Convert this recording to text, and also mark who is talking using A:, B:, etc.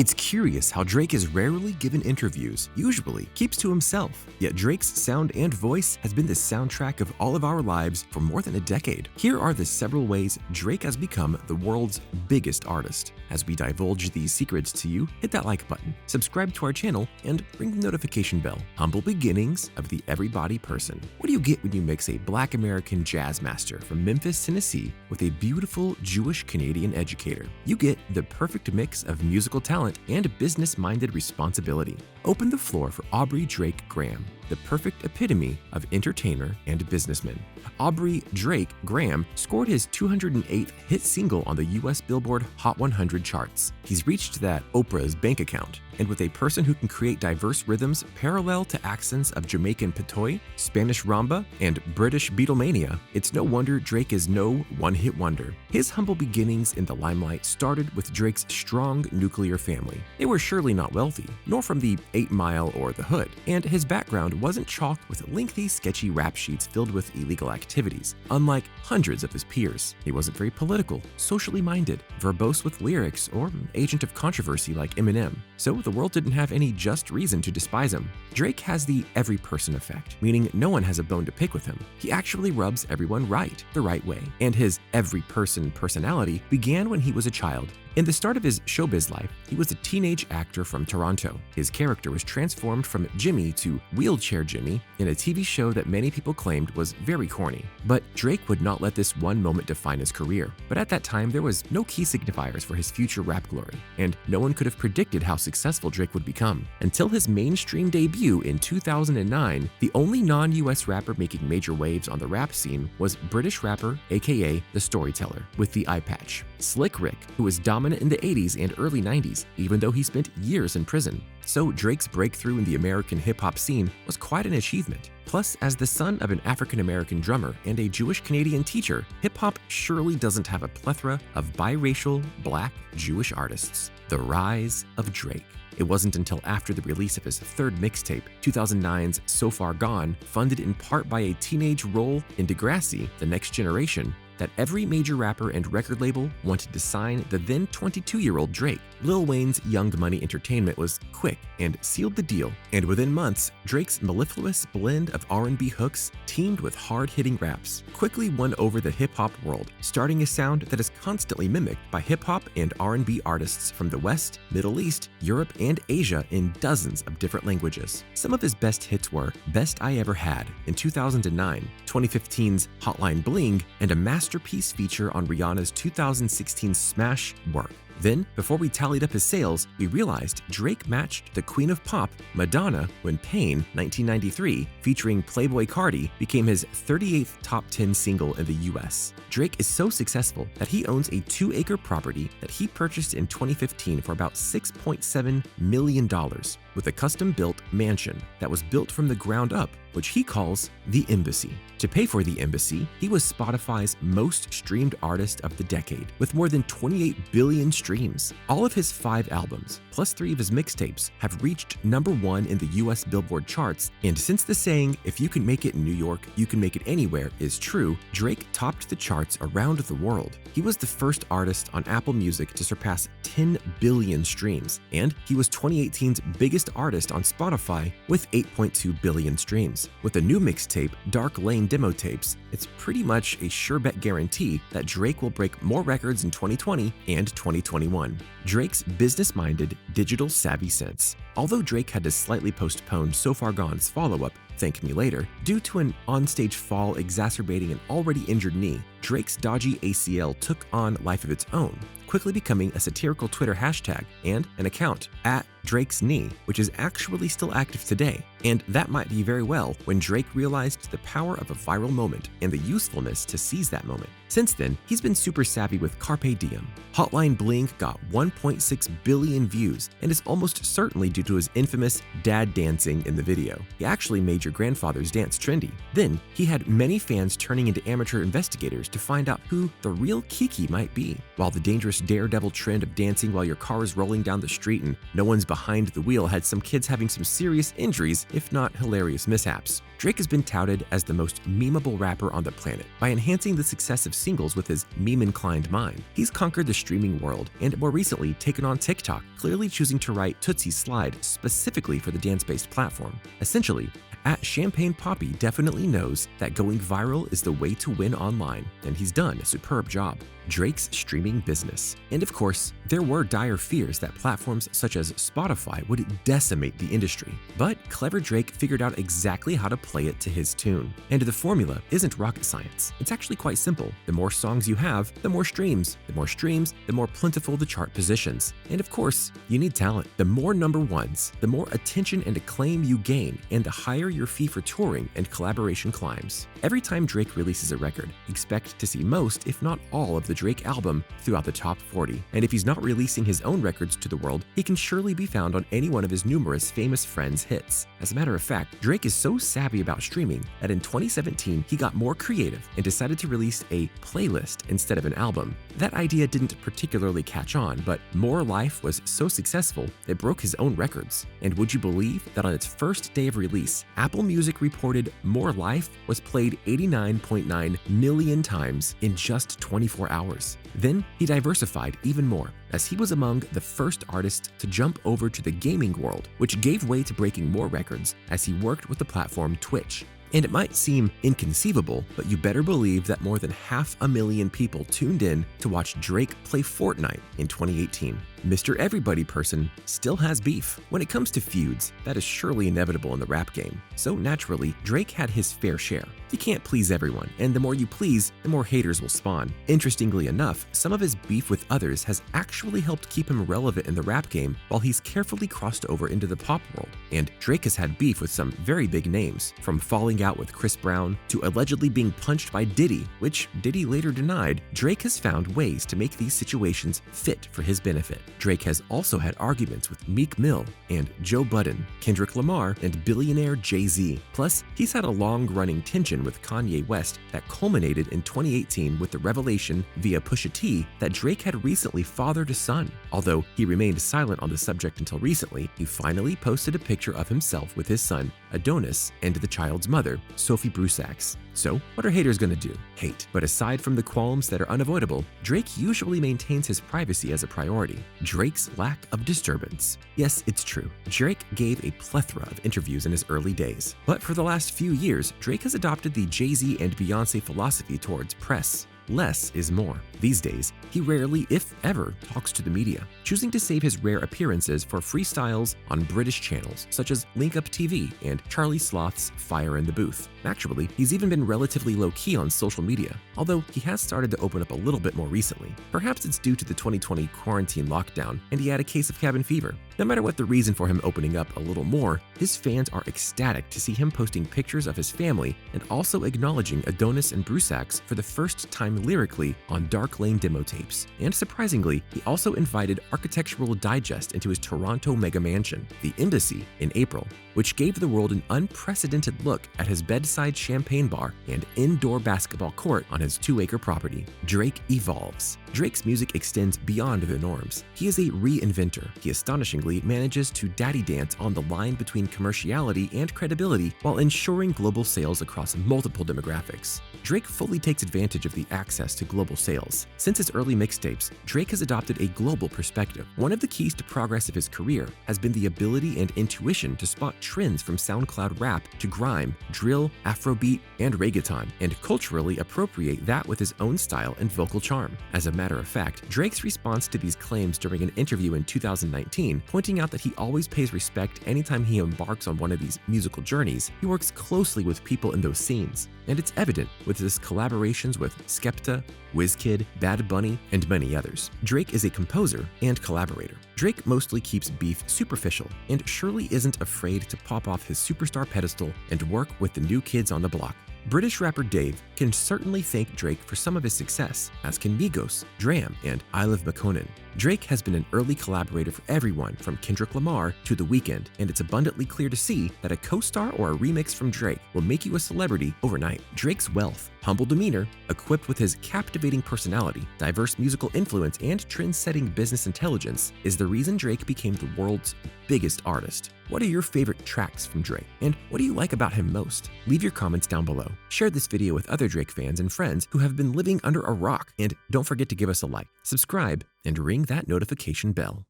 A: It's curious how Drake is rarely given interviews, usually keeps to himself. Yet Drake's sound and voice has been the soundtrack of all of our lives for more than a decade. Here are the several ways Drake has become the world's biggest artist. As we divulge these secrets to you, hit that like button, subscribe to our channel, and ring the notification bell. Humble beginnings of the everybody person. What do you get when you mix a Black American jazz master from Memphis, Tennessee with a beautiful Jewish Canadian educator? You get the perfect mix of musical talent and business-minded responsibility. Open the floor for Aubrey Drake Graham, the perfect epitome of entertainer and businessman. Aubrey Drake Graham scored his 208th hit single on the US Billboard Hot 100 charts. He's reached that Oprah's bank account, and with a person who can create diverse rhythms parallel to accents of Jamaican patois, Spanish rumba, and British Beatlemania, it's no wonder Drake is no one-hit wonder. His humble beginnings in the limelight started with Drake's strong nuclear family. They were surely not wealthy, nor from the 8 Mile or the Hood, and his background wasn't chalked with lengthy, sketchy rap sheets filled with illegal activities. Unlike hundreds of his peers, he wasn't very political, socially minded, verbose with lyrics, or an agent of controversy like Eminem, so the world didn't have any just reason to despise him. Drake has the every person effect, meaning no one has a bone to pick with him. He actually rubs everyone right, the right way, and his every person personality began when he was a child. In the start of his showbiz life, he was a teenage actor from Toronto. His character was transformed from Jimmy to Wheelchair Jimmy in a TV show that many people claimed was very corny. But Drake would not let this one moment define his career. But at that time, there was no key signifiers for his future rap glory, and no one could have predicted how successful Drake would become. Until his mainstream debut in 2009, the only non-US rapper making major waves on the rap scene was British rapper a.k.a. The Storyteller with the eye patch. Slick Rick, who was dominant in the 80s and early 90s, even though he spent years in prison. So Drake's breakthrough in the American hip-hop scene was quite an achievement. Plus, as the son of an African-American drummer and a Jewish Canadian teacher, hip-hop surely doesn't have a plethora of biracial Black Jewish artists. The rise of Drake. It wasn't until after the release of his third mixtape, 2009's So Far Gone, funded in part by a teenage role in Degrassi, The Next Generation, that every major rapper and record label wanted to sign the then 22-year-old Drake. Lil Wayne's Young Money Entertainment was quick and sealed the deal, and within months, Drake's mellifluous blend of R&B hooks teamed with hard-hitting raps quickly won over the hip-hop world, starting a sound that is constantly mimicked by hip-hop and R&B artists from the West, Middle East, Europe, and Asia in dozens of different languages. Some of his best hits were Best I Ever Had in 2009, 2015's Hotline Bling, and a masterpiece feature on Rihanna's 2016 smash Work. Then, before we tallied up his sales, we realized Drake matched the Queen of Pop, Madonna, when Pain, 1993, featuring Playboi Carti, became his 38th top 10 single in the US. Drake is so successful that he owns a 2-acre property that he purchased in 2015 for about $6.7 million, with a custom-built mansion that was built from the ground up, which he calls the Embassy. To pay for the Embassy, he was Spotify's most streamed artist of the decade, with more than 28 billion streams. All of his 5 albums, plus 3 of his mixtapes, have reached #1 in the US Billboard charts, and since the saying, if you can make it in New York, you can make it anywhere is true, Drake topped the charts around the world. He was the first artist on Apple Music to surpass 10 billion streams, and he was 2018's biggest artist on Spotify with 8.2 billion streams. With the new mixtape, Dark Lane Demo Tapes, it's pretty much a sure bet guarantee that Drake will break more records in 2020 and 2021. Drake's business-minded, digital-savvy sense. Although Drake had to slightly postpone So Far Gone's follow-up, Thank Me Later, due to an onstage fall exacerbating an already injured knee, Drake's dodgy ACL took on life of its own, quickly becoming a satirical Twitter hashtag and an account, @DrakesKnee, which is actually still active today. And that might be very well when Drake realized the power of a viral moment and the usefulness to seize that moment. Since then, he's been super savvy with Carpe Diem. Hotline Bling got 1.6 billion views and is almost certainly due to his infamous dad dancing in the video. He actually made your grandfather's dance trendy. Then, he had many fans turning into amateur investigators to find out who the real Kiki might be. While the dangerous daredevil trend of dancing while your car is rolling down the street and no one's behind the wheel had some kids having some serious injuries, if not hilarious mishaps. Drake has been touted as the most memeable rapper on the planet. By enhancing the success of singles with his meme-inclined mind, he's conquered the streaming world and more recently taken on TikTok, clearly choosing to write Tootsie Slide specifically for the dance-based platform. Essentially, @Champagne Poppy definitely knows that going viral is the way to win online, and he's done a superb job. Drake's streaming business. And of course, there were dire fears that platforms such as Spotify would decimate the industry. But clever Drake figured out exactly how to play it to his tune. And the formula isn't rocket science. It's actually quite simple. The more songs you have, the more streams. The more streams, the more plentiful the chart positions. And of course, you need talent. The more number ones, the more attention and acclaim you gain, and the higher your fee for touring and collaboration climbs. Every time Drake releases a record, expect to see most, if not all, of the Drake album throughout the top 40. And if he's not releasing his own records to the world, he can surely be found on any one of his numerous famous friends' hits. As a matter of fact, Drake is so savvy about streaming that in 2017, he got more creative and decided to release a playlist instead of an album. That idea didn't particularly catch on, but More Life was so successful, it broke his own records. And would you believe that on its first day of release, Apple Music reported More Life was played 89.9 million times in just 24 hours. Then he diversified even more, as he was among the first artists to jump over to the gaming world, which gave way to breaking more records as he worked with the platform Twitch. And it might seem inconceivable, but you better believe that more than 500,000 people tuned in to watch Drake play Fortnite in 2018. Mr. Everybody person still has beef. When it comes to feuds, that is surely inevitable in the rap game. So naturally, Drake had his fair share. You can't please everyone, and the more you please, the more haters will spawn. Interestingly enough, some of his beef with others has actually helped keep him relevant in the rap game while he's carefully crossed over into the pop world. And Drake has had beef with some very big names, from falling out with Chris Brown to allegedly being punched by Diddy, which Diddy later denied. Drake has found ways to make these situations fit for his benefit. Drake has also had arguments with Meek Mill and Joe Budden, Kendrick Lamar, and billionaire Jay-Z. Plus, he's had a long-running tension with Kanye West that culminated in 2018 with the revelation via Pusha T that Drake had recently fathered a son. Although he remained silent on the subject until recently, he finally posted a picture of himself with his son, Adonis, and the child's mother, Sophie Brusax. So, what are haters gonna do? Hate. But aside from the qualms that are unavoidable, Drake usually maintains his privacy as a priority. Drake's lack of disturbance. Yes, it's true. Drake gave a plethora of interviews in his early days. But for the last few years, Drake has adopted the Jay-Z and Beyoncé philosophy towards press. Less is more. These days, he rarely, if ever, talks to the media, choosing to save his rare appearances for freestyles on British channels such as Link Up TV and Charlie Sloth's Fire in the Booth. Actually, he's even been relatively low-key on social media, although he has started to open up a little bit more recently. Perhaps it's due to the 2020 quarantine lockdown and he had a case of cabin fever. No matter what the reason for him opening up a little more, his fans are ecstatic to see him posting pictures of his family and also acknowledging Adonis and Brusax for the first time lyrically on Dark Lane demo tapes. And surprisingly, he also invited Architectural Digest into his Toronto mega mansion, the Embassy, in April, which gave the world an unprecedented look at his bedside champagne bar and indoor basketball court on his 2-acre property. Drake evolves. Drake's music extends beyond the norms. He is a reinventor. He astonishingly manages to daddy dance on the line between commerciality and credibility while ensuring global sales across multiple demographics. Drake fully takes advantage of the access to global sales. Since his early mixtapes, Drake has adopted a global perspective. One of the keys to progress of his career has been the ability and intuition to spot trends from SoundCloud rap to grime, drill, Afrobeat, and reggaeton, and culturally appropriate that with his own style and vocal charm. As a matter of fact, Drake's response to these claims during an interview in 2019, pointing out that he always pays respect anytime he embarks on one of these musical journeys, he works closely with people in those scenes. And it's evident with his collaborations with Skepta, Wizkid, Bad Bunny, and many others. Drake is a composer and collaborator. Drake mostly keeps beef superficial and surely isn't afraid to pop off his superstar pedestal and work with the new kids on the block. British rapper Dave can certainly thank Drake for some of his success, as can Migos, Dram, and Isle of Makonnen. Drake has been an early collaborator for everyone from Kendrick Lamar to The Weeknd, and it's abundantly clear to see that a co-star or a remix from Drake will make you a celebrity overnight. Drake's wealth, humble demeanor, equipped with his captivating personality, diverse musical influence, and trend-setting business intelligence is the reason Drake became the world's biggest artist. What are your favorite tracks from Drake, and what do you like about him most? Leave your comments down below. Share this video with other Drake fans and friends who have been living under a rock, and don't forget to give us a like, subscribe, and ring that notification bell.